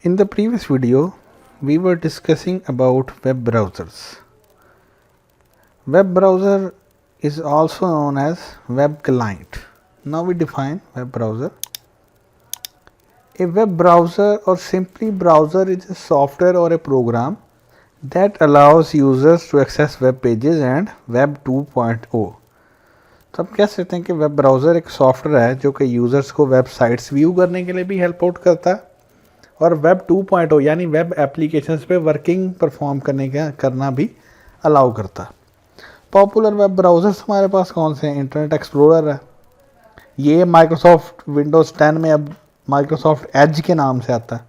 In the previous video, we were discussing about web browsers. Web browser is also known as web client. Now we define web browser. A web browser or simply browser is a software or a program that allows users to access web pages and web 2.0. तो हम कह सकते हैं कि web browser एक software है जो कि यूज़र्स को वेबसाइट्स व्यू करने के लिए भी हेल्प आउट करता है और वेब 2.0 यानी वेब एप्लीकेशंस पे वर्किंग परफॉर्म करना भी अलाउ करता है। पॉपुलर वेब ब्राउज़र्स हमारे पास कौन से हैं? इंटरनेट एक्सप्लोरर है, ये माइक्रोसॉफ्ट विंडोज़ 10 में अब माइक्रोसॉफ्ट एज के नाम से आता है,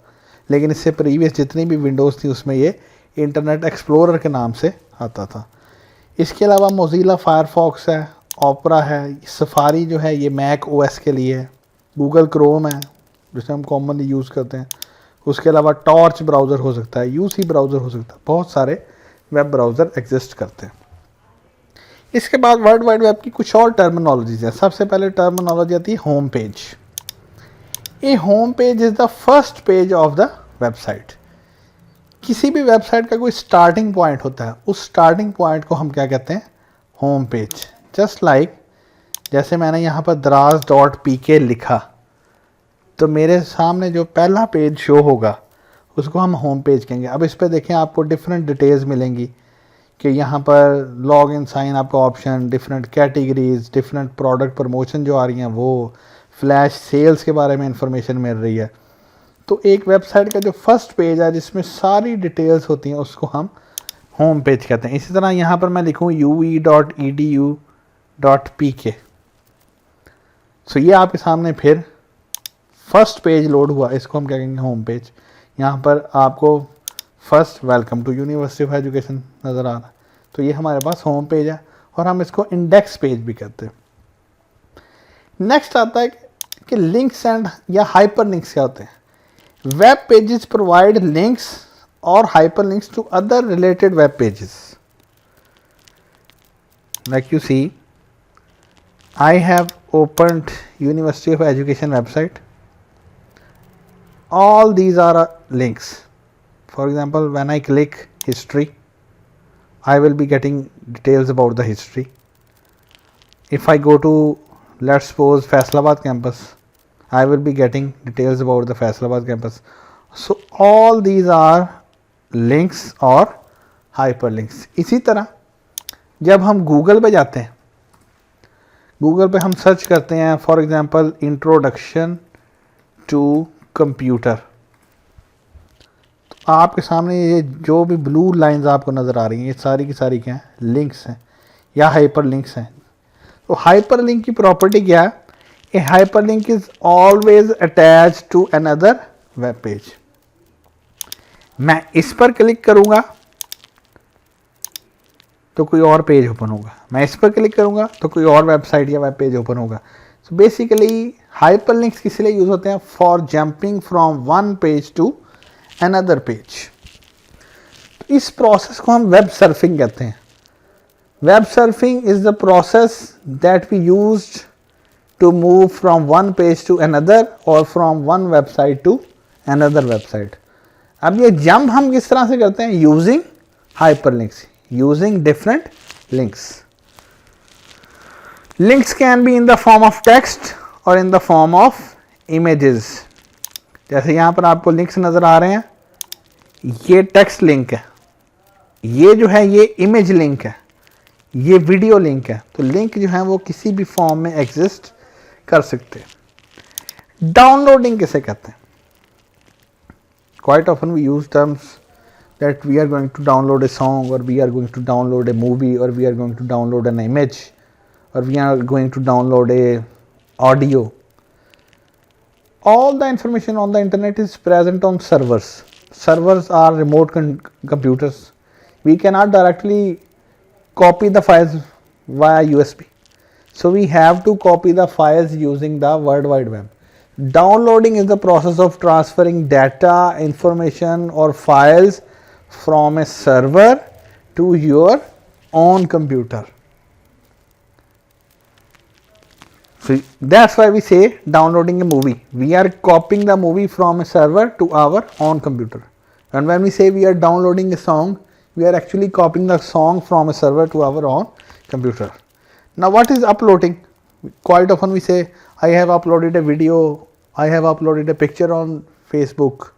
लेकिन इससे प्रीवियस जितनी भी विंडोज़ थी उसमें ये इंटरनेट एक्सप्लोरर के नाम से आता था। इसके अलावा मोज़िला फायरफॉक्स है, ओपरा है, सफारी जो है ये मैक ओएस के लिए है, गूगल क्रोम है जिसे हम कॉमनली यूज़ करते हैं, उसके अलावा टॉर्च ब्राउज़र हो सकता है, यूसी ब्राउज़र हो सकता है, बहुत सारे वेब ब्राउज़र एग्जिस्ट करते हैं। इसके बाद वर्ल्ड वाइड वेब की कुछ और टर्मिनोलॉजीज हैं। सबसे पहले टर्मिनोलॉजी आती है home page. A home page is the first page of the website. किसी भी वेबसाइट का कोई स्टार्टिंग पॉइंट होता है, उस स्टार्टिंग पॉइंट को हम क्या कहते हैं? Home page. जस्ट लाइक जैसे मैंने यहाँ पर dras.pk लिखा तो मेरे सामने जो पहला पेज शो होगा उसको हम होम पेज कहेंगे। अब इस पर देखें, आपको डिफरेंट डिटेल्स मिलेंगी कि यहाँ पर लॉग इन साइन आपका option, different categories, different product promotion जो आ रही हैं वो, फ्लैश सेल्स के बारे में इंफॉर्मेशन मिल रही है। तो एक वेबसाइट का जो फर्स्ट पेज है जिसमें सारी डिटेल्स होती हैं उसको हम होम पेज कहते हैं। इसी तरह यहाँ पर मैं लिखूँ ue.edu.pk, सो ये आपके सामने फिर फर्स्ट पेज लोड हुआ, इसको हम क्या कहेंगे? Home page. यहाँ पर आपको first welcome to university of education नज़र आ रहा है, तो ये हमारे पास होम पेज है और हम इसको इंडेक्स पेज भी कहते हैं। नेक्स्ट आता है कि लिंक्स एंड या हाइपर लिंक्स क्या होते हैं? वेब पेजेस प्रोवाइड लिंक्स और hyper links to other related web pages. Like you see, I have opened University of Education website. All these are links. For example, when I click history, I will be getting details about the history. If I go to, let's suppose, Faisalabad campus, I will be getting details about the Faisalabad campus. So all these are links or hyperlinks. इसी तरह जब हम Google पे जाते हैं, Google पे हम search करते हैं for example introduction to computer, तो आपके सामने ये जो भी ब्लू लाइंस आपको नज़र आ रही हैं ये सारी की सारी क्या हैं? लिंक्स हैं या हाइपर लिंक्स हैं। तो हाइपर लिंक की प्रॉपर्टी क्या है? A hyperlink is always attach to another web page. मैं इस पर क्लिक करूँगा तो कोई और पेज ओपन होगा, मैं इस पर क्लिक करूँगा तो कोई और वेबसाइट या वेब पेज ओपन होगा। सो बेसिकली हाइपर लिंक्स किस लिए यूज़ होते हैं? For jumping from one page to another page. तो इस प्रोसेस को हम वेब सर्फिंग कहते हैं। Web surfing is the process that we used to move from one page to another और from one website to another website. अब ये jump हम किस तरह से करते हैं? Using hyperlinks, using different links. Links can be in the form of text or in the form of images. जैसे यहाँ पर आपको लिंक्स नज़र आ रहे हैं, ये टेक्स्ट लिंक है, ये जो है ये इमेज लिंक है, ये वीडियो लिंक है। तो लिंक जो है वो किसी भी फॉर्म में एग्जिस्ट कर सकते हैं। डाउनलोडिंग किसे कहते हैं? Quite often we use terms that we are going to download a song or we are going to download a movie or we are going to download an image or we are going to download a audio. All the information on the internet is present on servers. Servers are remote computers. We cannot directly copy the files via USB. So we have to copy the files using the World Wide Web. Downloading is the process of transferring data, information or files from a server to your own computer. So that's why we say downloading a movie. We are copying the movie from a server to our own computer. And when we say we are downloading a song, we are actually copying the song from a server to our own computer. Now what is uploading? Quite often we say, I have uploaded a video, I have uploaded a picture on Facebook,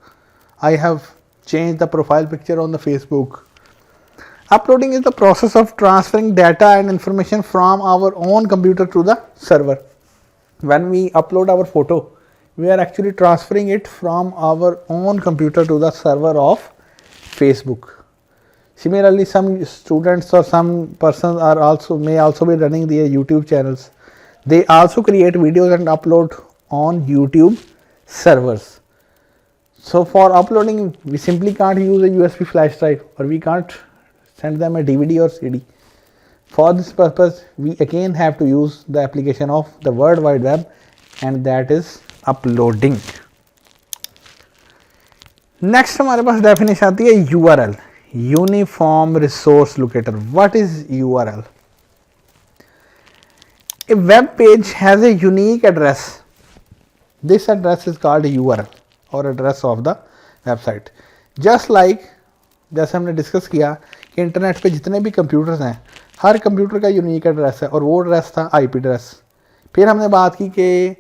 I have changed the profile picture on the Facebook. Uploading is the process of transferring data and information from our own computer to the server. When we upload our photo, we are actually transferring it from our own computer to the server of Facebook. Similarly, some students or some persons may also be running their YouTube channels. They also create videos and upload on YouTube servers. So for uploading, we simply can't use a USB flash drive, or we can't send them a DVD or CD. For this purpose, we again have to use the application of the World Wide Web, and that is uploading. Next हमारे पास definition आती है URL, Uniform Resource Locator. What is URL? A web page has a unique address. This address is called URL or address of the website. Just like जैसे हमने discuss किया कि internet पे जितने भी कंप्यूटर्स हैं, हर कंप्यूटर का यूनिक एड्रेस है, और वो एड्रेस था आईपी एड्रेस. फिर हमने बात की कि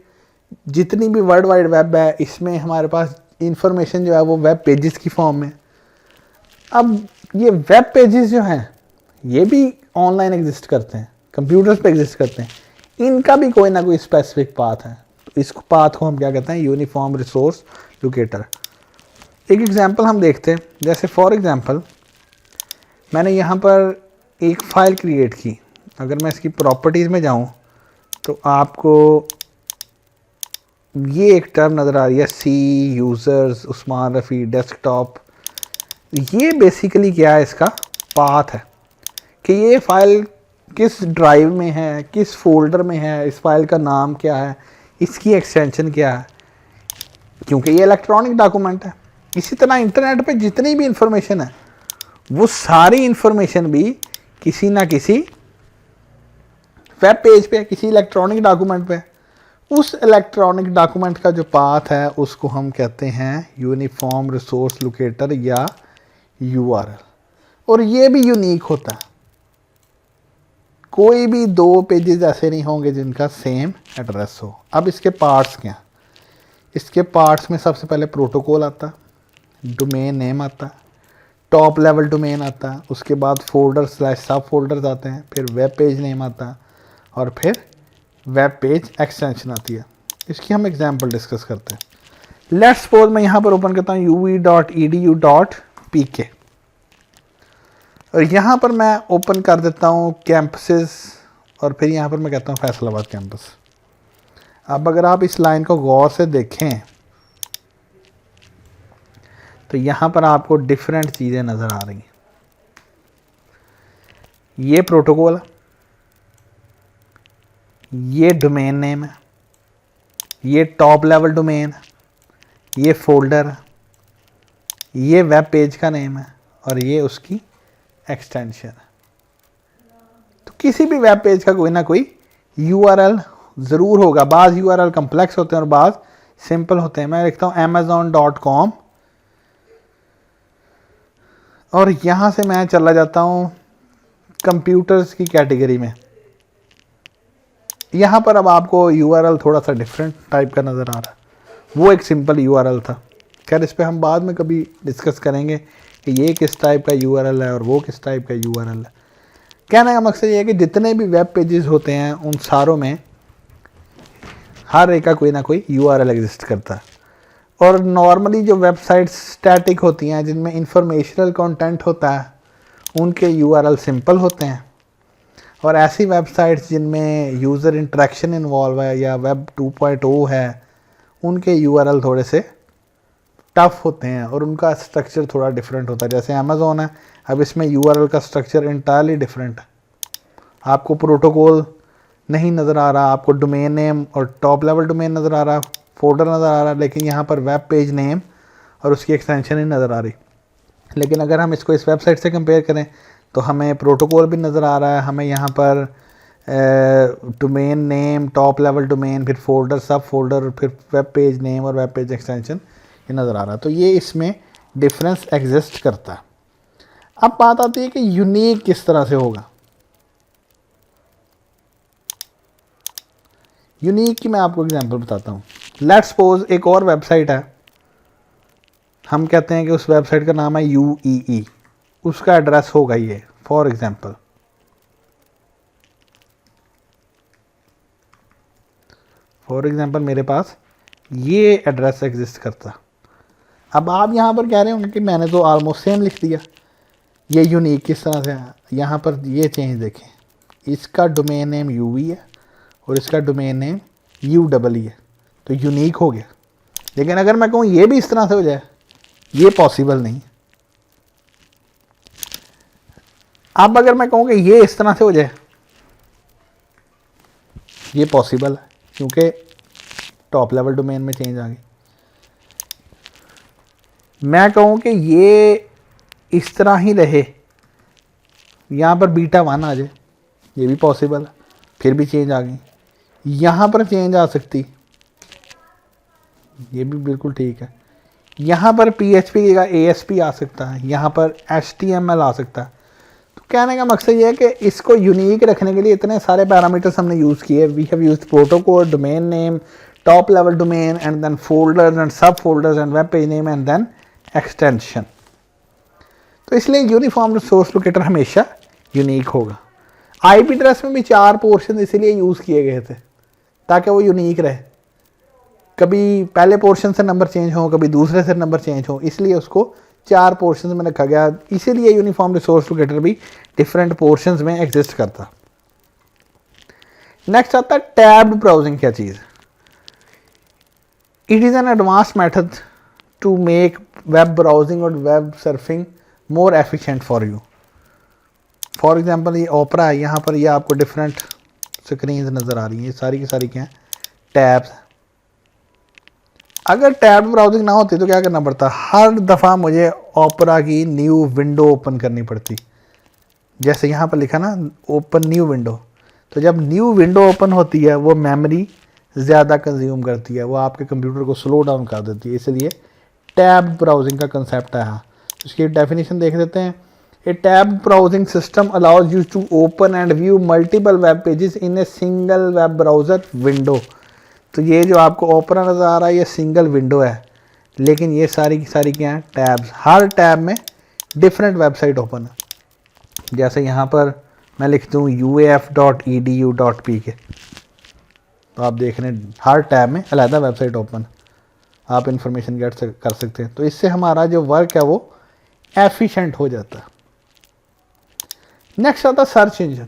जितनी भी वर्ल्ड वाइड वेब है, इसमें हमारे पास इंफॉर्मेशन जो है वो वेब पेजेस की फॉर्म में. अब ये वेब पेजेस जो हैं ये भी ऑनलाइन एग्जिस्ट करते हैं, कंप्यूटर्स पे एग्जिस्ट करते हैं. इनका भी कोई ना कोई स्पेसिफिक पाथ है. तो इस पाथ को हम क्या कहते हैं? Uniform resource locator. एक एग्जांपल हम देखते हैं. जैसे फॉर एग्जांपल मैंने यहाँ पर एक फ़ाइल क्रिएट की. अगर मैं इसकी प्रॉपर्टीज़ में जाऊँ तो आपको ये एक टर्म नज़र आ रही है, सी यूज़र्स उस्मान रफ़ी डेस्कटॉप. ये बेसिकली क्या है? इसका पाथ है कि ये फ़ाइल किस ड्राइव में है, किस फोल्डर में है, इस फाइल का नाम क्या है, इसकी एक्सटेंशन क्या है, क्योंकि ये इलेक्ट्रॉनिक डॉक्यूमेंट है. इसी तरह इंटरनेट पे जितनी भी इंफॉर्मेशन है वो सारी इंफॉर्मेशन भी किसी ना किसी वेब पेज पे, किसी इलेक्ट्रॉनिक डॉक्यूमेंट पे. उस इलेक्ट्रॉनिक डॉक्यूमेंट का जो पाथ है उसको हम कहते हैं यूनिफॉर्म रिसोर्स लोकेटर या URL. और ये भी यूनिक होता है. कोई भी दो पेजेस ऐसे नहीं होंगे जिनका सेम एड्रेस हो. अब इसके पार्ट्स क्या? इसके पार्ट्स में सबसे पहले प्रोटोकॉल आता है, डोमेन नेम आता है, टॉप लेवल डोमेन आता है, उसके बाद फोल्डर स्लैश सब फोल्डर्स आते हैं, फिर वेब पेज नेम आता है, और फिर वेब पेज एक्सटेंशन आती है. इसकी हम एग्जांपल डिस्कस करते हैं. लेट्स सपोज मैं यहाँ पर ओपन करता हूँ uv.edu.pk और यहाँ पर मैं ओपन कर देता हूँ कैंपसेस, और फिर यहाँ पर मैं कहता हूँ फैसलाबाद कैंपस. अब अगर आप इस लाइन को गौर से देखें तो यहाँ पर आपको डिफरेंट चीज़ें नज़र आ रही हैं. ये प्रोटोकॉल है, ये डोमेन नेम है, ये टॉप लेवल डोमेन है, ये फोल्डर है, ये वेब पेज का नेम है, और ये उसकी एक्सटेंशन है. तो किसी भी वेब पेज का कोई ना कोई URL ज़रूर होगा. बाज़ URL कम्प्लेक्स होते हैं और बाज़ सिंपल होते हैं. मैं लिखता हूँ amazon.com और यहाँ से मैं चला जाता हूँ कंप्यूटर्स की कैटेगरी में. यहाँ पर अब आपको URL थोड़ा सा डिफरेंट टाइप का नज़र आ रहा है. वो एक सिंपल URL था. खैर इस पर हम बाद में कभी डिस्कस करेंगे कि ये किस टाइप का URL है और वो किस टाइप का URL है. कहने का मकसद ये है कि जितने भी वेब पेजेस होते हैं उन सारों में हर एक का कोई ना कोई URL एग्जिस्ट करता है. और नॉर्मली जो वेबसाइट्स स्टैटिक होती हैं जिनमें इंफॉर्मेशनल कंटेंट होता है उनके URL सिंपल होते हैं. और ऐसी वेबसाइट्स जिनमें यूज़र इंटरेक्शन इन्वॉल्व है या वेब 2.0 है उनके URL थोड़े से टफ होते हैं और उनका स्ट्रक्चर थोड़ा डिफरेंट होता है. जैसे अमेज़ॉन है, अब इसमें URL का स्ट्रक्चर इंटायरली डिफरेंट है. आपको प्रोटोकॉल नहीं नज़र आ रहा, आपको डोमेन नेम और टॉप लेवल डोमेन नज़र आ रहा, फोल्डर नज़र आ रहा, लेकिन यहाँ पर वेब पेज नेम और उसकी एक्सटेंशन ही नज़र आ रही. लेकिन अगर हम इसको इस वेबसाइट से कंपेयर करें तो हमें प्रोटोकॉल भी नज़र आ रहा है, हमें यहाँ पर domain name, top level domain, फिर फोल्डर, सब फोल्डर, फिर वेब पेज नेम और वेब पेज एक्सटेंशन, ये नज़र आ रहा है। तो ये इसमें डिफरेंस एग्जिस्ट करता है। अब बात आती है कि यूनिक किस तरह से होगा। यूनिक की मैं आपको एग्जांपल बताता हूँ। लेट्स सपोज एक और वेबसाइट है, हम कहते हैं कि उस वेबसाइट का नाम है UEE, उसका एड्रेस होगा ये। फॉर एग्जांपल मेरे पास ये एड्रेस एग्जिस्ट करता। अब आप यहाँ पर कह रहे होंगे कि मैंने तो ऑलमोस्ट सेम लिख दिया, ये यूनिक किस तरह से है। यहाँ पर ये चेंज देखें, इसका डोमेन नेम UE है और इसका डोमेन नेम UEE है, तो यूनिक हो गया। लेकिन अगर मैं कहूँ ये भी इस तरह से हो जाए, ये पॉसिबल नहीं। अब अगर मैं कहूँ कि ये इस तरह से हो जाए, ये पॉसिबल है, क्योंकि टॉप लेवल डोमेन में चेंज आ गई। मैं कहूँ कि ये इस तरह ही रहे, यहाँ पर β1 आ जाए, ये भी पॉसिबल है, फिर भी चेंज आ गई। यहाँ पर चेंज आ सकती, ये भी बिल्कुल ठीक है। यहाँ पर PHP की जगह ASP आ सकता है, यहाँ पर HTML आ सकता है। तो कहने का मकसद ये है कि इसको यूनिक रखने के लिए इतने सारे पैरामीटर्स हमने यूज़ किए। We have used protocol, domain name, top level domain, and then folders and subfolders and web page name and then extension. तो इसलिए यूनिफॉर्म सोर्स लोकेटर हमेशा यूनिक होगा। IP एड्रेस में भी 4 पोर्शन इसलिए use किए गए थे ताकि वो यूनिक रहे। कभी पहले पोर्शन से नंबर चेंज हो, कभी दूसरे से नंबर चेंज हो, इसलिए उसको 4 पोर्शन में रखा गया। इसीलिए यूनिफॉर्म रिसोर्स लोकेटर भी डिफरेंट पोर्शंस में एग्जिस्ट करता। नेक्स्ट आता है टैब्ड ब्राउजिंग। क्या चीज़? It is an advance method to make web browsing और web surfing more efficient for you. For example ये ओपरा है, यहाँ पर ये आपको डिफरेंट स्क्रीन नज़र आ रही हैं, ये सारी की सारी क्या हैं? टैब्स। अगर टैब ब्राउजिंग ना होती तो क्या करना पड़ता? हर दफ़ा मुझे ओपरा की न्यू विंडो ओपन करनी पड़ती। जैसे यहाँ पर लिखा ना, ओपन न्यू विंडो, तो जब न्यू विंडो ओपन होती है वो मेमोरी ज़्यादा कंज्यूम करती है, वो आपके कंप्यूटर को स्लो डाउन कर देती है। इसलिए टैब ब्राउजिंग का कंसेप्ट है। इसकी डेफिनेशन देख लेते हैं। A tab browsing system allows you to open and view multiple web pages in a single web browser window. तो ये जो आपको ओपरा नज़र आ रहा है, ये सिंगल विंडो है, लेकिन ये सारी की सारी क्या हैं? टैब्स। हर टैब में डिफरेंट वेबसाइट ओपन है। जैसे यहाँ पर मैं लिख दूँ uaf.edu.pk, तो आप देख रहे हैं हर टैब में अलग वेबसाइट ओपन, आप इंफॉर्मेशन गेट कर सकते हैं। तो इससे हमारा जो वर्क है वो एफिशिएंट हो जाता है। नेक्स्ट आता है search engine.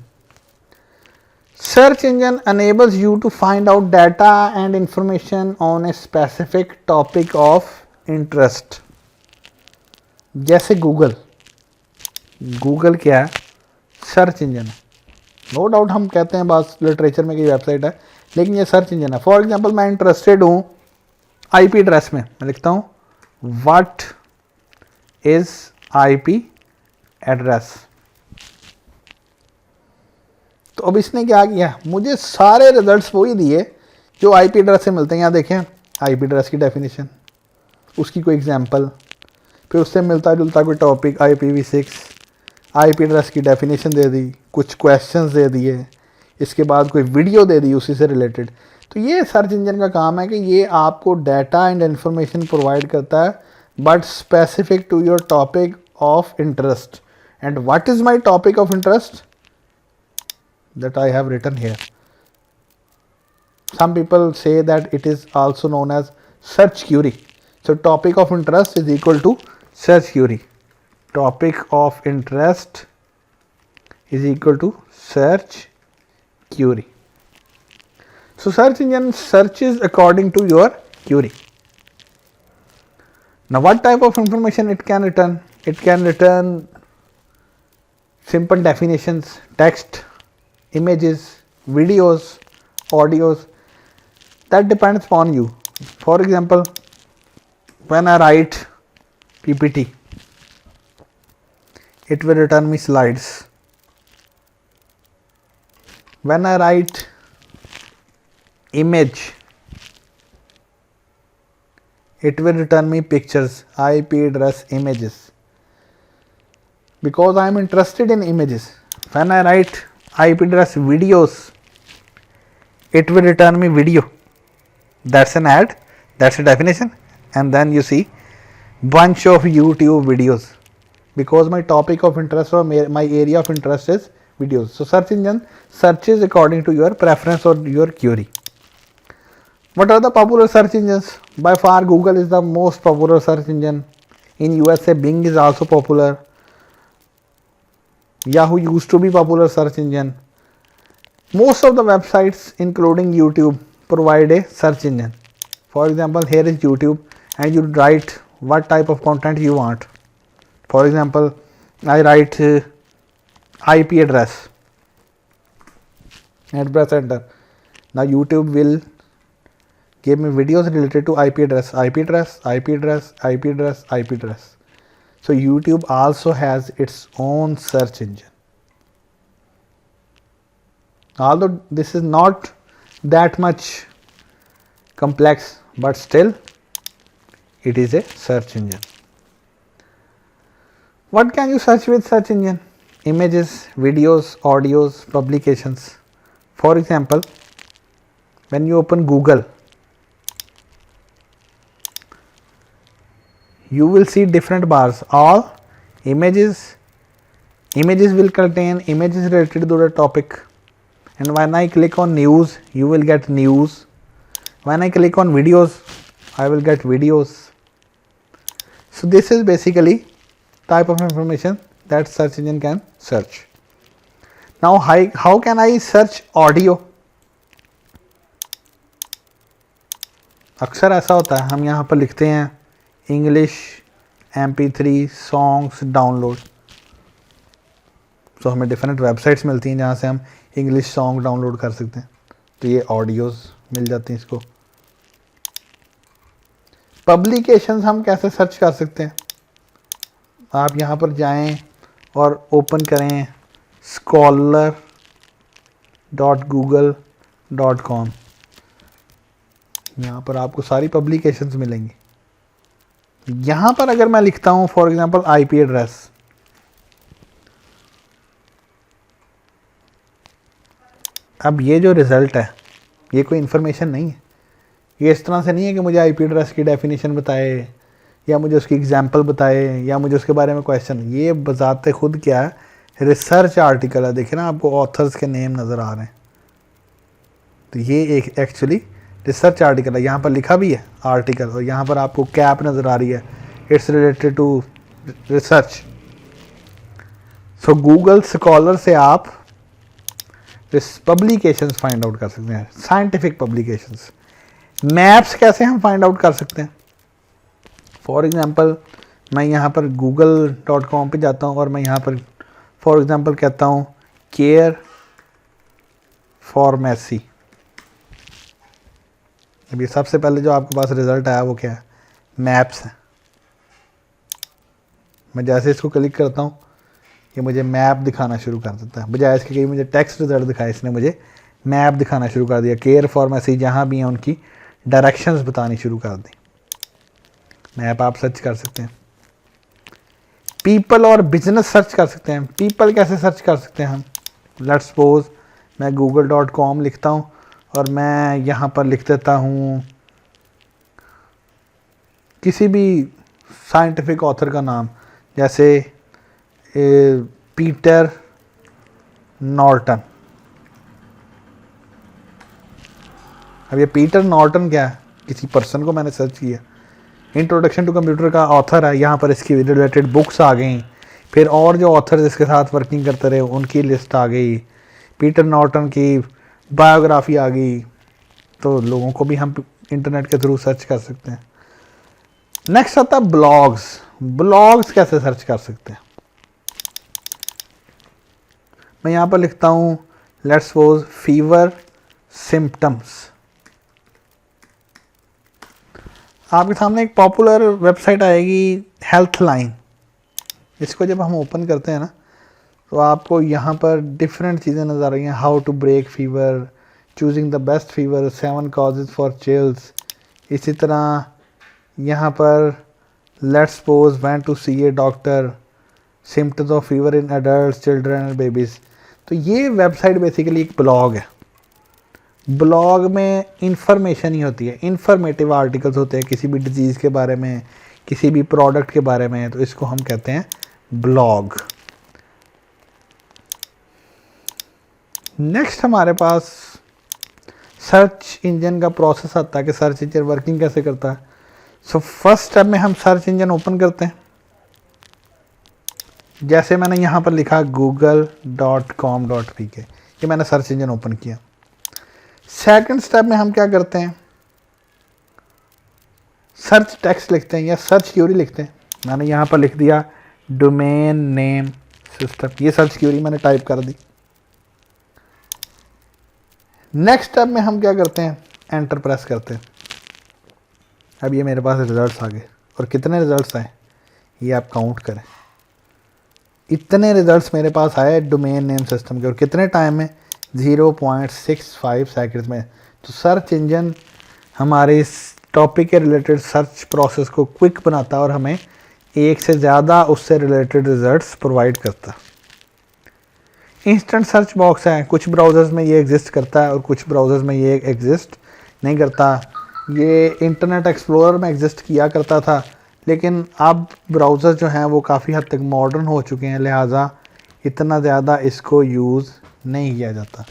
Search engine enables you to find out data and information on a specific topic of interest. जैसे गूगल क्या है? सर्च इंजन है। नो डाउट हम कहते हैं बस लिटरेचर में की वेबसाइट है, लेकिन ये सर्च इंजन है। फॉर एग्जांपल मैं इंटरेस्टेड हूँ IP एड्रेस में, मैं लिखता हूँ व्हाट इज IP एड्रेस। तो अब इसने क्या किया? मुझे सारे रिजल्ट्स वही दिए जो IP एड्रेस से मिलते हैं। यहाँ देखें IP एड्रेस की डेफिनेशन, उसकी कोई एग्जांपल, फिर उससे मिलता जुलता कोई टॉपिक IPv6, IP एड्रेस की डेफिनेशन दे दी, कुछ क्वेश्चंस दे दिए, इसके बाद कोई वीडियो दे दी उसी से रिलेटेड। तो ये सर्च इंजन का काम है कि ये आपको डाटा एंड इन्फॉर्मेशन प्रोवाइड करता है, but specific to your topic of interest. And what is my topic of interest? That I have written here. Some people say that it is also known as search query. So topic of interest is equal to search query. Topic of interest is equal to search query. So search engine searches according to your query. Now what type of information it can return? It can return simple definitions, text, images, videos, audios, that depends upon you. For example, when I write PPT, it will return me slides. when I write image, it will return me pictures, IP address, images, because I am interested in images. When I write IP address videos, it will return me video. That's an ad, that's a definition. And then you see bunch of YouTube videos, because my topic of interest or my area of interest is videos. So search engine searches according to your preference or your query. What are the popular search engines? By far Google is the most popular search engine. In USA Bing is also popular. Yahoo used to be popular search engine. Most of the websites including YouTube provide a search engine. For example, here is YouTube and you write what type of content you want. For example, I write IP address and press enter. Now YouTube will give me videos related to IP address, IP address, IP address, IP address, IP address. So YouTube also has its own search engine. Although this is not that much complex, but still it is a search engine. What can you search with search engine? Images, videos, audios, publications. For example, when you open Google, you will see different bars. All images will contain images related to the topic. And when I click on news, you will get news. When I click on videos, I will get videos. So this is basically type of information that search engine can search. Now how can I search audio? अक्सर ऐसा होता है, हम यहाँ पर लिखते हैं English MP3 songs download, तो हमें डिफरेंट वेबसाइट्स मिलती हैं जहाँ से हम इंग्लिश सॉन्ग डाउनलोड कर सकते हैं, तो ये ऑडियोज़ मिल जाती हैं इसको। पब्लिकेशंस हम कैसे सर्च कर सकते हैं? आप यहाँ पर जाएं और ओपन करें scholar.google.com, यहाँ पर आपको सारी पब्लिकेशंस मिलेंगी। यहाँ पर अगर मैं लिखता हूँ फॉर एग्जांपल IP एड्रेस, अब ये जो रिज़ल्ट है ये कोई इन्फॉर्मेशन नहीं है, ये इस तरह से नहीं है कि मुझे IP एड्रेस की डेफिनेशन बताए या मुझे उसकी एग्जांपल बताए या मुझे उसके बारे में क्वेश्चन। ये बजाते खुद क्या है, रिसर्च आर्टिकल है। देखिए ना, आपको ऑथर्स के नेम नज़र आ रहे हैं, तो ये एक एक्चुअली रिसर्च आर्टिकल है। यहाँ पर लिखा भी है आर्टिकल और यहाँ पर आपको कैप नज़र आ रही है, it's related to research. So Google scholar से आप पब्लिकेशंस फाइंड आउट कर सकते हैं, साइंटिफिक पब्लिकेशंस। मैप्स कैसे हम फाइंड आउट कर सकते हैं? फॉर एग्जांपल मैं यहाँ पर google.com पे जाता हूँ और मैं यहाँ पर फॉर एग्जांपल कहता हूँ केयर फार्मेसी। अभी सबसे पहले जो आपके पास रिज़ल्ट आया वो क्या है? मैप्स है। मैं जैसे इसको क्लिक करता हूँ ये मुझे मैप दिखाना शुरू कर देता है, बजाय इसके कि मुझे टेक्स्ट रिज़ल्ट दिखाए, इसने मुझे मैप दिखाना शुरू कर दिया। केयर फार्मेसी जहाँ भी हैं उनकी डायरेक्शंस बतानी शुरू कर दी। मैप आप सर्च कर सकते हैं। पीपल और बिजनेस सर्च कर सकते हैं। पीपल कैसे सर्च कर सकते हैं हम? लेट्स सपोज मैं google.com लिखता हूँ और मैं यहाँ पर लिख देता हूँ किसी भी साइंटिफिक ऑथर का नाम, जैसे पीटर नॉर्टन। अब ये पीटर नॉर्टन क्या है? किसी पर्सन को मैंने सर्च किया। इंट्रोडक्शन टू कंप्यूटर का ऑथर है, यहाँ पर इसकी रिलेटेड बुक्स आ गई, फिर और जो ऑथर इसके साथ वर्किंग करते रहे उनकी लिस्ट आ गई, पीटर नॉर्टन की बायोग्राफी आ गई। तो लोगों को भी हम इंटरनेट के थ्रू सर्च कर सकते हैं। नेक्स्ट आता है ब्लॉग्स। ब्लॉग्स कैसे सर्च कर सकते हैं? मैं यहाँ पर लिखता हूँ लेट्स सपोज फीवर सिम्पटम्स। आपके सामने एक पॉपुलर वेबसाइट आएगी हेल्थ लाइन। इसको जब हम ओपन करते हैं ना तो आपको यहाँ पर डिफरेंट चीज़ें नज़र आ रही हैं, how to break fever, choosing the best fever, 7 causes for chills. इसी तरह यहाँ पर let's suppose when to see a doctor, symptoms of fever in adults, children and babies. तो ये वेबसाइट बेसिकली एक ब्लॉग है। ब्लॉग में इंफॉर्मेशन ही होती है, इंफॉर्मेटिव आर्टिकल्स होते हैं किसी भी डिजीज़ के बारे में, किसी भी प्रोडक्ट के बारे में, तो इसको हम कहते हैं ब्लॉग। नेक्स्ट हमारे पास सर्च इंजन का प्रोसेस आता है कि सर्च इंजन वर्किंग कैसे करता है। सो फर्स्ट स्टेप में हम सर्च इंजन ओपन करते हैं, जैसे मैंने यहाँ पर लिखा google.com.pk, ये मैंने सर्च इंजन ओपन किया। सेकंड स्टेप में हम क्या करते हैं, सर्च टेक्स्ट लिखते हैं या सर्च क्यूरी लिखते हैं। मैंने यहाँ पर लिख दिया डोमेन नेम सिस्टम, ये सर्च क्यूरी मैंने टाइप कर दी। नेक्स्ट स्टेप में हम क्या करते हैं, एंटर प्रेस करते हैं। अब ये मेरे पास रिजल्ट्स आ गए, और कितने रिजल्ट्स आए ये आप काउंट करें। इतने रिजल्ट्स मेरे पास आए डोमेन नेम सिस्टम के, और कितने टाइम में, 0.65 सेकंड्स में। तो सर्च इंजन हमारे इस टॉपिक के रिलेटेड सर्च प्रोसेस को क्विक बनाता है और हमें एक से ज़्यादा उससे रिलेटेड रिजल्ट्स प्रोवाइड करता है। इंस्टेंट सर्च बॉक्स है, कुछ ब्राउज़र्स में ये एग्जिस्ट करता है और कुछ ब्राउज़र्स में ये एग्जिस्ट नहीं करता। ये इंटरनेट एक्सप्लोरर में एग्जिस्ट किया करता था, लेकिन अब ब्राउज़र जो हैं वो काफ़ी हद तक मॉडर्न हो चुके हैं, लिहाजा इतना ज़्यादा इसको यूज़ नहीं किया जाता।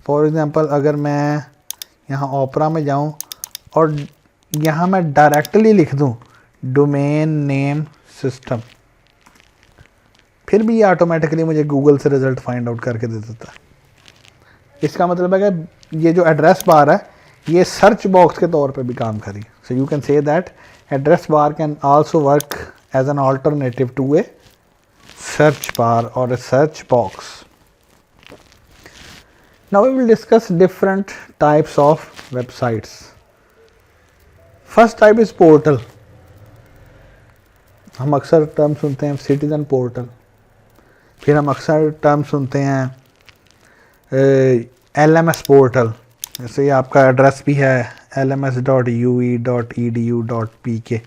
फॉर एग्ज़ाम्पल अगर मैं यहाँ ओपरा में जाऊँ और यहाँ मैं डायरेक्टली लिख दूँ डोमेन नेम सिस्टम, फिर भी ये ऑटोमेटिकली मुझे गूगल से रिज़ल्ट फाइंड आउट करके दे देता है। इसका मतलब है कि ये जो एड्रेस बार है ये सर्च बॉक्स के तौर पे भी काम करी। So you can say that address bar can also work as an alternative to a search bar और a search box. Now we will discuss different types of websites. First type is portal. हम अक्सर term सुनते हैं citizen portal, फिर हम अक्सर term सुनते हैं LMS पोर्टल, जैसे ये आपका एड्रेस भी है lms.ue.edu.pk।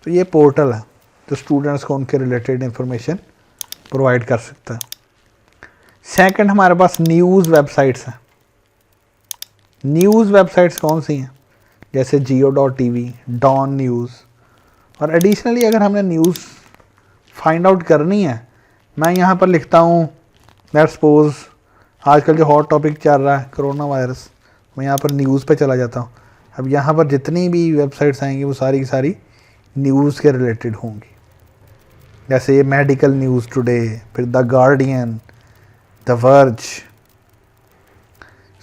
तो ये पोर्टल है जो स्टूडेंट्स को उनके रिलेटेड इंफॉर्मेशन प्रोवाइड कर सकता है। सेकंड हमारे पास न्यूज़ वेबसाइट्स हैं। न्यूज़ वेबसाइट्स कौन सी हैं, जैसे Jio.tv, डॉन न्यूज़। और एडिशनली अगर हमने न्यूज़ फाइंड आउट करनी है, मैं यहाँ पर लिखता हूँ लेट्स सपोज आजकल जो हॉट टॉपिक चल रहा है कोरोना वायरस, मैं यहाँ पर न्यूज़ पे चला जाता हूँ। अब यहाँ पर जितनी भी वेबसाइट्स आएंगी वो सारी की सारी न्यूज़ के रिलेटेड होंगी, जैसे ये मेडिकल न्यूज़ टुडे, फिर द गार्डियन, द वर्ज।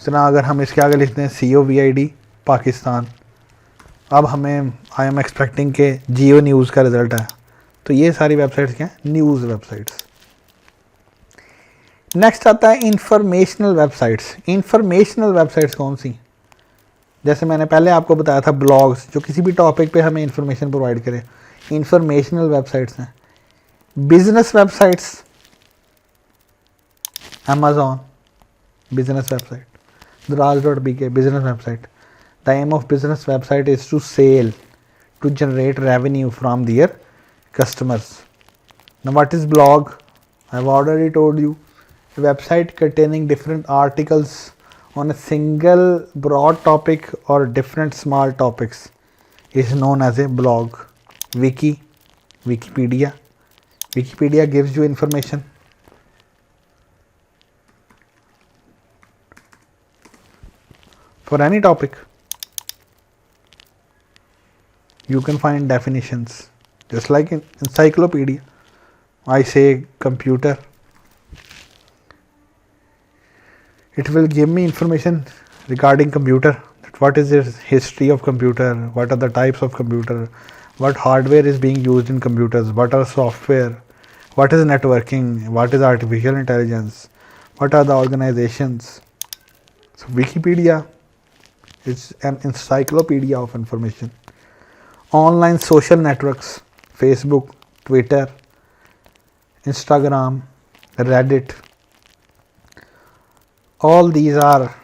इस तरह अगर हम इसके आगे लिखते हैं COVID पाकिस्तान, अब हमें आई एम एक्सपेक्टिंग के जियो न्यूज़ का रिज़ल्ट है। तो ये सारी वेबसाइट्स क्या हैं, न्यूज़ वेबसाइट्स। नेक्स्ट आता है इंफॉर्मेशनल वेबसाइट्स। इंफॉर्मेशनल वेबसाइट्स कौन सी, जैसे मैंने पहले आपको बताया था ब्लॉग्स, जो किसी भी टॉपिक पे हमें इंफॉर्मेशन प्रोवाइड करें, इंफॉर्मेशनल वेबसाइट्स हैं। Business websites, Amazon business website, Draz.bk business website. The aim of business website is to sell, to generate revenue from their customers. Now what is blog? I have already told you, a website containing different articles on a single broad topic or different small topics is known as a blog. Wikipedia gives you information. For any topic, you can find definitions, just like in encyclopedia. I say computer, it will give me information regarding computer, that what is the history of computer, what are the types of computer, what hardware is being used in computers, what are software, what is networking, what is artificial intelligence, what are the organizations. So Wikipedia is an encyclopedia of information. Online social networks, Facebook, Twitter, Instagram, Reddit. All these are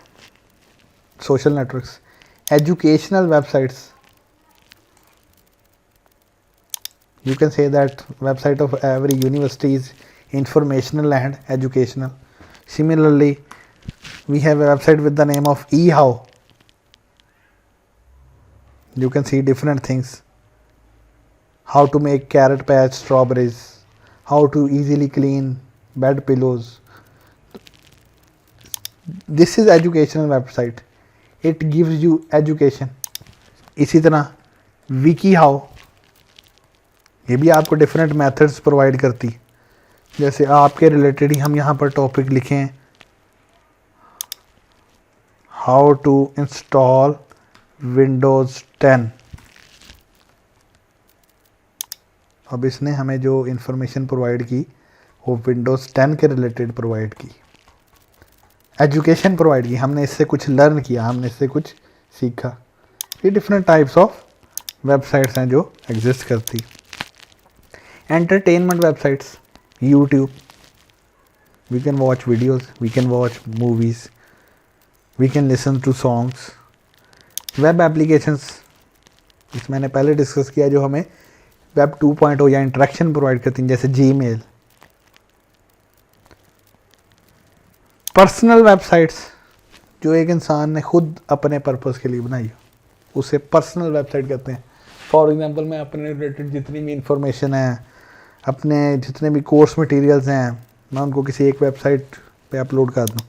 social networks. Educational websites. You can say that website of every university is informational and educational. Similarly, we have a website with the name of eHow. You can see different things. How to make carrot patch strawberries. How to easily clean bed pillows. This is educational website. It gives you education. इसी तरह WikiHow, ये भी आपको different methods provide करती, जैसे आपके related ही हम यहाँ पर टॉपिक लिखें, हाउ टू इंस्टॉल विंडोज़ 10। अब इसने हमें जो इंफॉर्मेशन प्रोवाइड की वो विंडोज़ 10 के रिलेटेड प्रोवाइड की, एजुकेशन प्रोवाइड की, हमने इससे कुछ लर्न किया, हमने इससे कुछ सीखा। ये डिफरेंट टाइप्स ऑफ वेबसाइट्स हैं जो एग्जिस्ट करती। Entertainment websites, YouTube, we can watch videos, we can watch movies, we can listen to songs. Web applications, इस मैंने पहले डिस्कस किया, जो हमें वेब 2.0 या इंटरेक्शन प्रोवाइड करती हैं, जैसे जीमेल। पर्सनल वेबसाइट्स, जो एक इंसान ने खुद अपने पर्पस के लिए बनाई हो, उसे पर्सनल वेबसाइट कहते हैं। फॉर एग्जांपल, मैं अपने रिलेटेड जितनी भी इंफॉर्मेशन है, अपने जितने भी कोर्स मटेरियल्स हैं, मैं उनको किसी एक वेबसाइट पे अपलोड कर दूँ,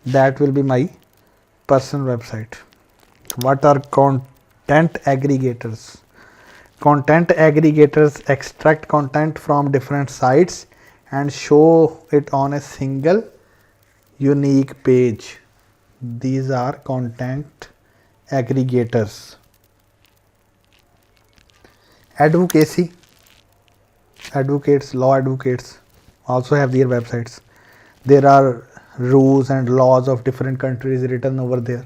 that will be my personal website. What are content aggregators? Content aggregators extract content from different sites and show it on a single unique page. These are content aggregators. Advocacy, advocates, law advocates also have their websites. There are rules and laws of different countries written over there.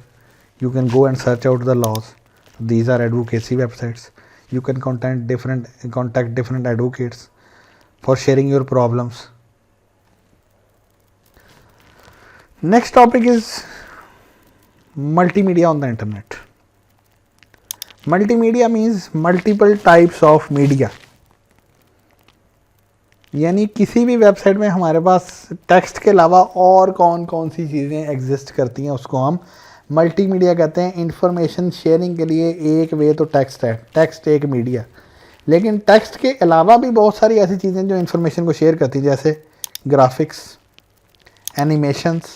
You can go and search out the laws. These are advocacy websites. You can contact different advocates for sharing your problems. Next topic is multimedia on the internet. Multimedia means multiple types of media. यानी किसी भी website में हमारे पास text के अलावा और कौन कौन सी चीज़ें एग्जिस्ट करती हैं, उसको हम मल्टीमीडिया कहते हैं। इंफॉर्मेशन शेयरिंग के लिए एक वे तो टेक्स्ट है, टेक्स्ट एक मीडिया, लेकिन टेक्स्ट के अलावा भी बहुत सारी ऐसी चीज़ें जो इंफॉर्मेशन को शेयर करती हैं, जैसे graphics, animations,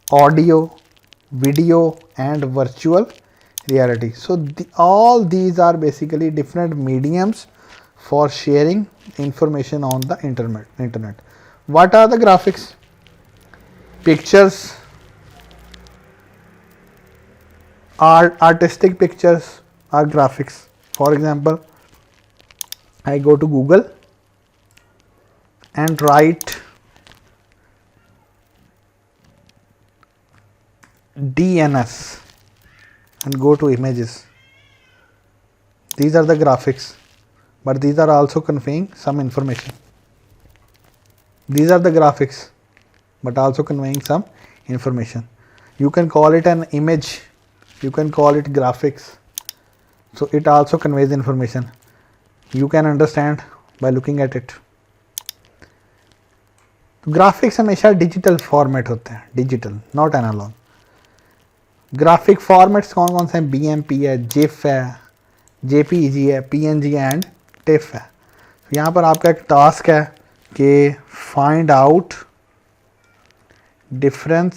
audio, video and virtual reality. So all these are basically different mediums for sharing information on the internet. What are the graphics? Pictures, artistic pictures are graphics. For example, I go to Google and write DNS and go to images. These are the graphics, but these are also conveying some information. These are the graphics, but also conveying some information. You can call it an image, you can call it graphics. So it also conveys information. You can understand by looking at it. Graphics हमेशा digital format होते हैं, digital, not analog. Graphic formats कौन कौन से हैं? BMP है, GIF है, JPEG है, PNG एंड TIFF है। तो यहाँ पर आपका एक टास्क है कि find out difference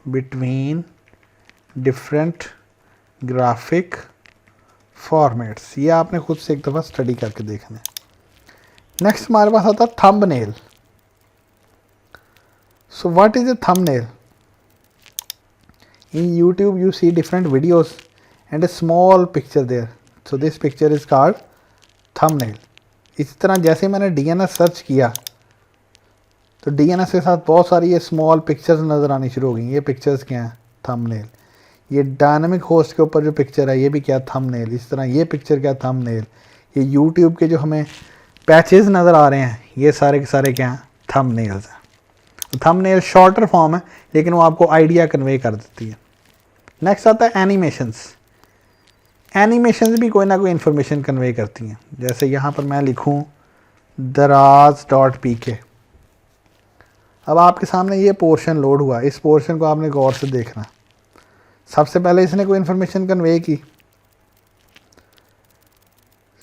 between different graphic formats. ये आपने खुद से एक दफ़ा स्टडी करके देखना है। नेक्स्ट हमारे पास आता है thumbnail. So what is a thumbnail? In YouTube you see different videos and a small picture there. So this picture is called thumbnail. इस तरह जैसे मैंने DNS सर्च किया तो DNS के साथ बहुत सारी ये स्मॉल पिक्चर्स नज़र आनी शुरू हो गई। ये पिक्चर्स क्या हैं? थंबनेल। ये डायनामिक होस्ट के ऊपर जो पिक्चर है ये भी क्या? थंबनेल। इस तरह ये पिक्चर क्या? थंबनेल। ये YouTube के जो हमें पैचेस नज़र आ रहे हैं ये सारे के सारे क्या हैं? थंबनेल्स हैं। थंबनेल शॉर्टर फॉर्म है लेकिन वो आपको आइडिया कन्वे कर देती है। नेक्स्ट आता है एनिमेशंस। एनिमेशंस भी कोई ना कोई इन्फॉर्मेशन कन्वे करती हैं। जैसे यहाँ पर मैं लिखूँ दराज.pk। अब आपके सामने ये पोर्शन लोड हुआ, इस पोर्शन को आपने गौर से देखना। सबसे पहले इसने कोई इन्फॉर्मेशन कन्वे की,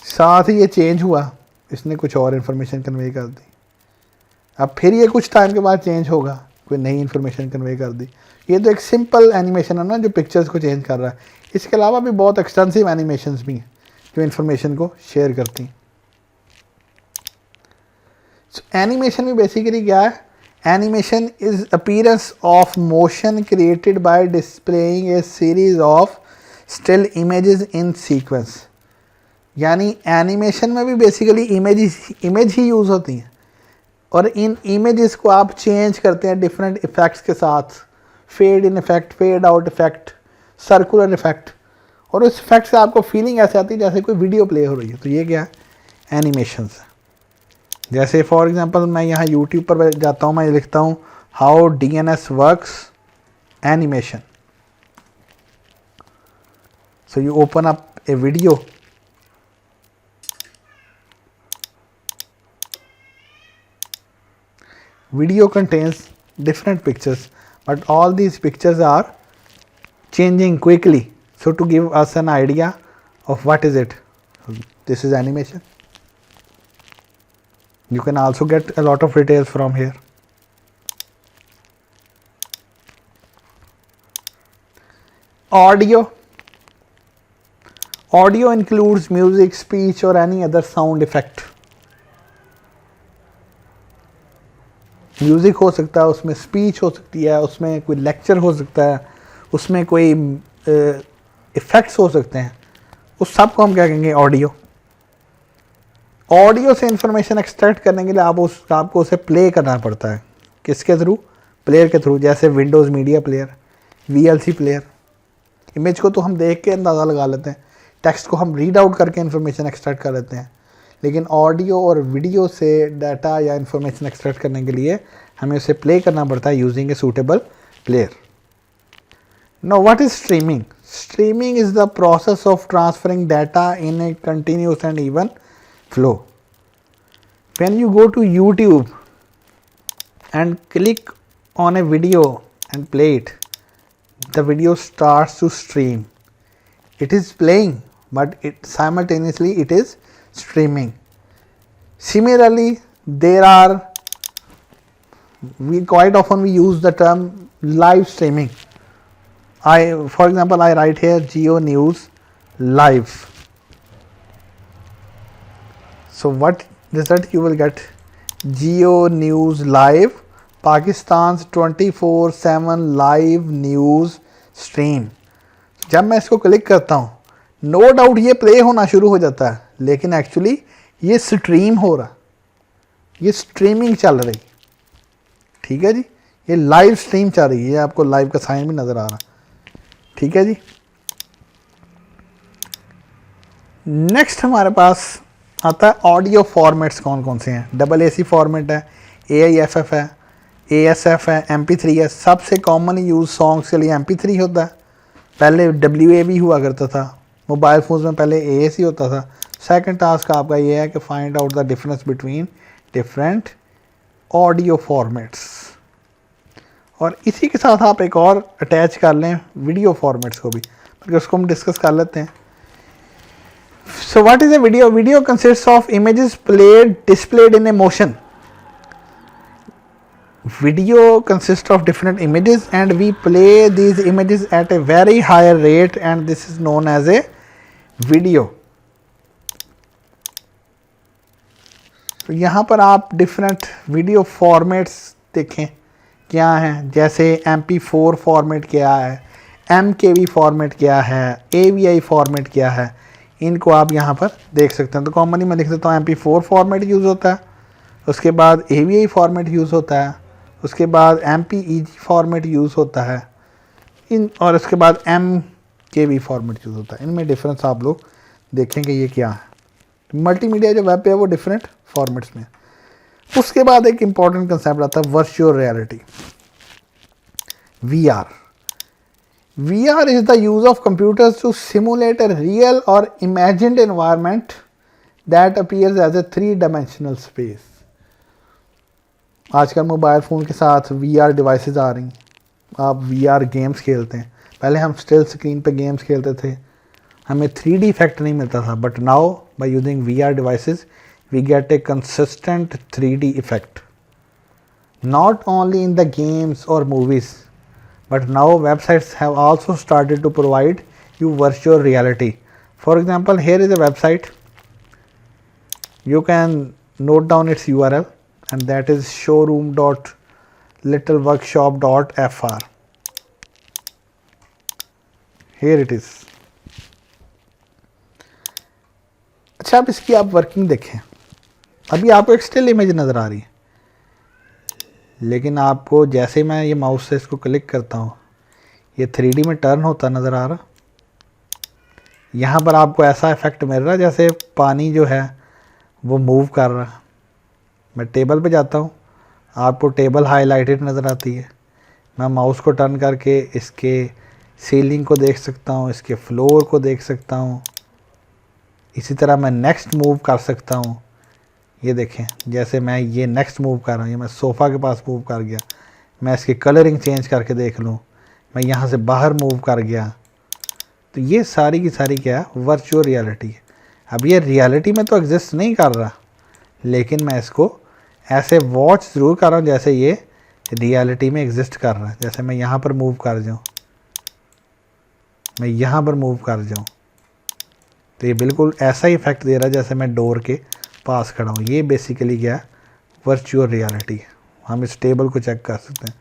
साथ ही ये चेंज हुआ, इसने कुछ और इन्फॉर्मेशन कन्वे कर दी। अब फिर ये कुछ टाइम के बाद चेंज होगा, कोई नई इन्फॉर्मेशन कन्वे कर दी। ये तो एक सिंपल एनिमेशन है ना जो पिक्चर्स को चेंज कर रहा है। इसके अलावा भी बहुत एक्सटेंसिव एनिमेशंस भी हैं जो इन्फॉर्मेशन को शेयर करती हैं। एनिमेशन में बेसिकली क्या है? Animation is appearance of motion created by displaying A series of still images in sequence. यानी एनिमेशन में भी बेसिकली इमेज ही यूज़ होती हैं और इन इमेजेस को आप चेंज करते हैं डिफरेंट इफ़ेक्ट्स के साथ, fade in effect, fade out effect, circular effect, और उस इफेक्ट से आपको फीलिंग ऐसे आती है जैसे कोई वीडियो प्ले हो रही है। तो ये क्या है? एनिमेशंस है। जैसे फॉर एग्जांपल मैं यहाँ यूट्यूब पर जाता हूँ, मैं लिखता हूँ how DNS works animation. So you open up A video, video contains different pictures but all these pictures are changing quickly, so to give us an idea of what is it, this is animation. You can also get a lot of details from here. Audio includes music, speech or any other sound effect. Music हो सकता है, उसमें speech हो सकती है, उसमें कोई lecture हो सकता है, उसमें कोई इफ़ेक्ट्स हो सकते हैं। उस सब को हम क्या कहेंगे? ऑडियो। ऑडियो से इंफॉर्मेशन एक्सट्रैक्ट करने के लिए आपको उसे प्ले करना पड़ता है। किसके थ्रू? प्लेयर के थ्रू। जैसे Windows media player, VLC player. Image को तो हम देख के अंदाज़ा लगा लेते हैं, टेक्स्ट को हम रीड आउट करके इंफॉर्मेशन एक्सट्रैक्ट कर लेते हैं, लेकिन ऑडियो और वीडियो से डाटा या इंफॉर्मेशन एक्सट्रैक्ट करने के लिए हमें उसे प्ले करना पड़ता है using a suitable player. Now what is streaming? Streaming is the process of transferring data in a continuous and even flow. When you go to YouTube and click on a video and play it, the video starts to stream. It is playing, but simultaneously it is streaming. Similarly, we quite often use the term live streaming. For example, I write here Geo News Live. So what result you will get? Geo News Live, Pakistan's 24/7 live news stream. जब मैं इसको click करता हूँ, no doubt ये play होना शुरू हो जाता है, लेकिन एक्चुअली ये स्ट्रीम हो रहा, ये स्ट्रीमिंग चल रही। ठीक है जी, ये लाइव स्ट्रीम चल रही है। आपको लाइव का साइन भी नज़र आ रहा। ठीक है जी। नेक्स्ट हमारे पास आता है ऑडियो फॉर्मेट्स कौन कौन से हैं। AAC फॉर्मेट है, AIFF है, ASF है, MP3 है। सबसे कॉमन यूज़ सॉन्ग्स के लिए MP3 होता है। पहले WAV हुआ करता था, मोबाइल फ़ोन्स में पहले AAC होता था। सेकंड टास्क आपका ये है कि find out the difference between different audio formats. और इसी के साथ आप एक और अटैच कर लें वीडियो फॉर्मेट्स को भी, बल्कि उसको हम डिस्कस कर लेते हैं। So what is a video? Video consists of images displayed in a motion. Video consists of different images and we play these images at a very higher rate and this is known as a video. तो यहाँ पर आप different video formats देखें क्या हैं। जैसे MP4 format क्या है, MKV फॉर्मेट क्या है, AVI फॉर्मेट क्या है, इनको आप यहाँ पर देख सकते हैं। तो कॉमनली मैं लिख देता हूँ MP4 फॉर्मेट यूज़ होता है, उसके बाद AVI फॉर्मेट यूज़ होता है, उसके बाद MPEG फॉर्मेट यूज़ होता है, और उसके बाद MKV फॉर्मेट यूज़ होता है। इनमें डिफरेंस आप लोग देखेंगे ये क्या है। मल्टीमीडिया जो वेब पे है वो डिफरेंट फॉर्मेट्स में। उसके बाद एक इंपॉर्टेंट कंसेप्ट आता है virtual reality, VR. VR is the use of computers to simulate a real or imagined environment that appears as a 3-dimensional space. आजकल मोबाइल फ़ोन के साथ VR डिवाइसेस आ रही हैं, आप VR गेम्स खेलते हैं. पहले हम स्टिल स्क्रीन पे गेम्स खेलते थे, हमें 3D इफेक्ट नहीं मिलता था, but now by using VR devices we get a consistent 3D effect, not only in the games or movies, but now websites have also started to provide you virtual reality. For example, here is a website, you can note down its URL, and that is showroom.littleworkshop.fr. here it is. अच्छा, अब इसकी आप working देखें. अभी आपको एक still image नज़र आ रही है, लेकिन आपको जैसे मैं ये माउस से इसको क्लिक करता हूँ, ये 3D में टर्न होता नज़र आ रहा. यहाँ पर आपको ऐसा इफेक्ट मिल रहा है जैसे पानी जो है वो मूव कर रहा है. मैं टेबल पे जाता हूँ, आपको टेबल हाईलाइटेड नज़र आती है. मैं माउस को टर्न करके इसके सीलिंग को देख सकता हूँ, इसके फ्लोर को देख सकता हूँ. इसी तरह मैं नेक्स्ट मूव कर सकता हूँ. ये देखें, जैसे मैं ये नेक्स्ट मूव कर रहा हूँ, ये मैं सोफ़ा के पास मूव कर गया. मैं इसकी कलरिंग चेंज करके देख लूँ, मैं यहाँ से बाहर मूव कर गया. तो ये सारी की सारी क्या है, वर्चुअल रियलिटी है. अब ये रियलिटी में तो एग्जिस्ट नहीं कर रहा, लेकिन मैं इसको ऐसे वॉच ज़रूर कर रहा हूँ जैसे ये रियलिटी में एग्जिस्ट कर रहा है. जैसे मैं यहाँ पर मूव कर जाऊँ, मैं यहाँ पर मूव कर जाऊँ, तो ये बिल्कुल ऐसा ही इफेक्ट दे रहा है जैसे मैं डोर के पास खड़ा हूँ. ये बेसिकली क्या है, वर्चुअल रियलिटी है. हम इस टेबल को चेक कर सकते हैं,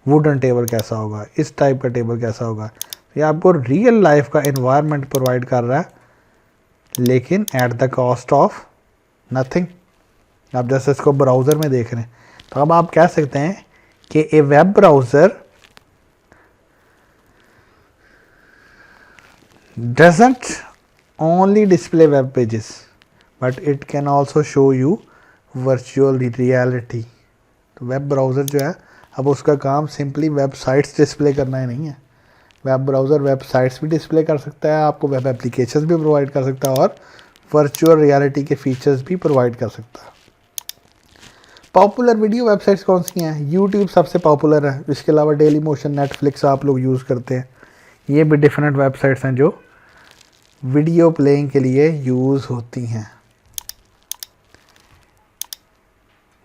वुडन टेबल कैसा होगा, इस टाइप का टेबल कैसा होगा. ये आपको रियल लाइफ का एनवायरनमेंट प्रोवाइड कर रहा है, लेकिन at the cost of nothing. आप जैसे इसको ब्राउज़र में देख रहे हैं, तो अब आप कह सकते हैं कि a web browser doesn't only display web pages, but it can also show you virtual reality. तो वेब ब्राउज़र जो है, अब उसका काम सिंपली वेबसाइट्स डिस्प्ले करना ही नहीं है. वेब ब्राउज़र वेबसाइट्स भी डिस्प्ले कर सकता है, आपको वेब एप्लीकेशंस भी प्रोवाइड कर सकता है, और वर्चुअल रियलिटी के फीचर्स भी प्रोवाइड कर सकता है. पॉपुलर वीडियो वेबसाइट्स कौन सी हैं? यूट्यूब सबसे पॉपुलर है. इसके अलावा डेली मोशन, नेटफ्लिक्स आप लोग यूज़ करते हैं. ये भी डिफरेंट वेबसाइट्स हैं जो वीडियो प्लेइंग के लिए यूज़ होती हैं.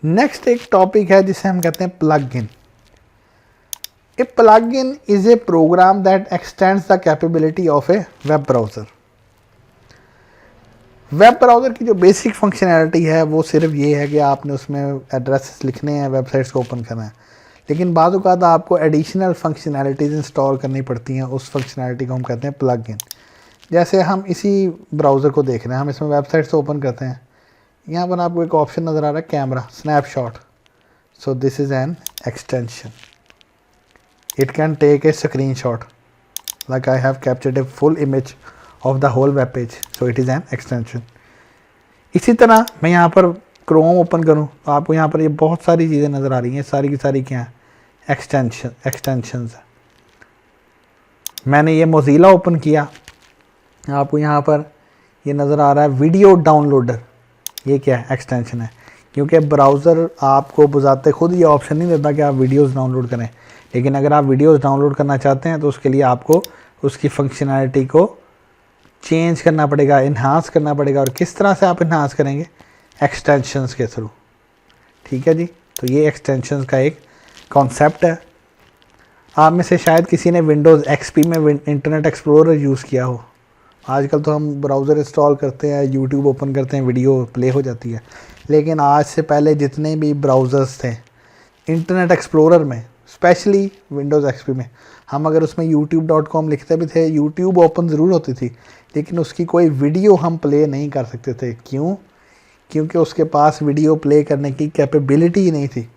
नेक्स्ट एक टॉपिक है जिसे हम कहते हैं plugin. A plugin is a program that extends the capability of a web browser. Web browser की जो बेसिक फंक्शनैलिटी है वो सिर्फ ये है कि आपने उसमें एड्रेसेस लिखने हैं, वेबसाइट्स को ओपन करना है, लेकिन बाद औक़ात आपको एडिशनल फंक्शनैलिटीज़ इंस्टॉल करनी पड़ती हैं. उस फंक्शनैलिटी को हम कहते हैं प्लग इन. जैसे हम इसी ब्राउज़र को देख रहे हैं, हम इसमें वेबसाइट्स ओपन करते हैं, यहाँ पर आपको एक ऑप्शन नज़र आ रहा है camera snapshot. So this is an extension. It can take a screenshot like I have captured a full image of the whole web page, so it is an extension. इसी तरह मैं यहाँ पर क्रोम ओपन करूँ तो आपको यहाँ पर ये बहुत सारी चीज़ें नज़र आ रही हैं. सारी की सारी क्या है, एक्सटेंशंस. मैंने ये मोज़िला ओपन किया, आपको यहाँ पर ये नज़र आ रहा है वीडियो डाउनलोडर. ये क्या है, एक्सटेंशन है, क्योंकि ब्राउज़र आपको बजाते खुद ये ऑप्शन नहीं देता कि आप वीडियोस डाउनलोड करें. लेकिन अगर आप वीडियोस डाउनलोड करना चाहते हैं तो उसके लिए आपको उसकी फंक्शनैलिटी को चेंज करना पड़ेगा, इन्हांस करना पड़ेगा. और किस तरह से आप इन्हांस करेंगे, एक्सटेंशंस के थ्रू. ठीक है जी. तो ये एक्सटेंशंस का एक कॉन्सेप्ट है. आप में से शायद किसी ने विंडोज़ XP में इंटरनेट एक्सप्लोरर यूज़ किया हो. आजकल तो हम ब्राउज़र इंस्टॉल करते हैं, यूट्यूब ओपन करते हैं, वीडियो प्ले हो जाती है. लेकिन आज से पहले जितने भी ब्राउज़र्स थे इंटरनेट एक्सप्लोरर में, स्पेशली विंडोज़ XP में, हम अगर उसमें youtube.com लिखते भी थे, यूट्यूब ओपन ज़रूर होती थी, लेकिन उसकी कोई वीडियो हम प्ले नहीं कर सकते थे. क्यों? क्योंकि उसके पास वीडियो प्ले करने की कैपेबिलिटी ही नहीं थी.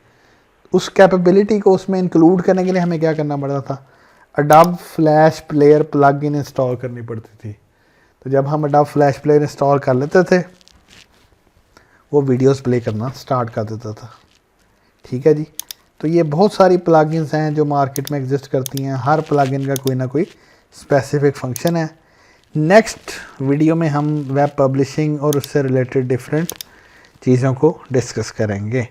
उस कैपेबिलिटी को उसमें इंक्लूड करने के लिए हमें क्या करना पड़ता था, Adobe flash player plug in install करनी पड़ती थी. तो जब हम अडोब फ्लैश प्लेयर इंस्टॉल कर लेते थे, वो वीडियोस प्ले करना स्टार्ट कर देता था। ठीक है जी। तो ये बहुत सारी प्लगइन्स हैं जो मार्केट में एग्जिस्ट करती हैं, हर प्लगइन का कोई ना कोई स्पेसिफिक फंक्शन है। नेक्स्ट वीडियो में हम वेब पब्लिशिंग और उससे रिलेटेड डिफरेंट चीज़ों को डिस्कस करेंगे।